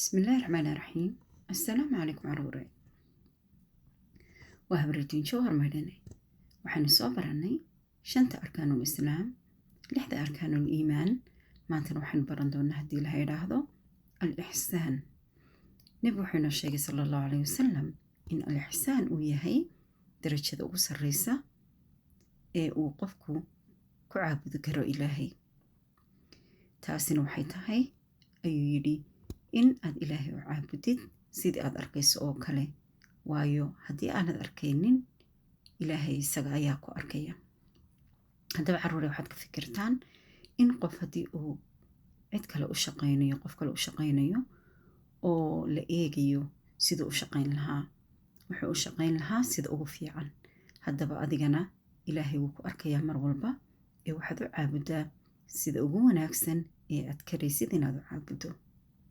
بسم الله الرحمن الرحيم. السلام عليكم caruure. waa habritiin jowhar maydhane waxaanu soo barannay 5 arkaanul islaam 6 arkaanul iimaan. maantana waxaanu baran doonaa haddii la yidhaahdo al-ixsaan. nebigu wuxuu inoo sheegay sala allahu calayhi wasalam in al-ixsaan uu yahay darajada ugu sarreysa ee uu qofku ku caabudi karo ilaahay. taasina waxay tahay ayuu yidhi in aad ilaahay u caabudid sidii aad arkayso oo kale, waayo haddii aanad arkaynin ilaahay isaga ayaa ku arkaya. haddaba caruure waxaad ka fikirtaan in qof haddii uu cid kale u shaqaynayo, qof kale u shaqaynayo oo la eegayo siduu u shaqayn lahaa, wuxuu u shaqayn lahaa sida ugu fiican. haddaba adigana ilaahay wuu ku arkayaa mar walba ee waxaad u caabudaa sida ugu wanaagsan ee aad karaysid inaad u caabuddo.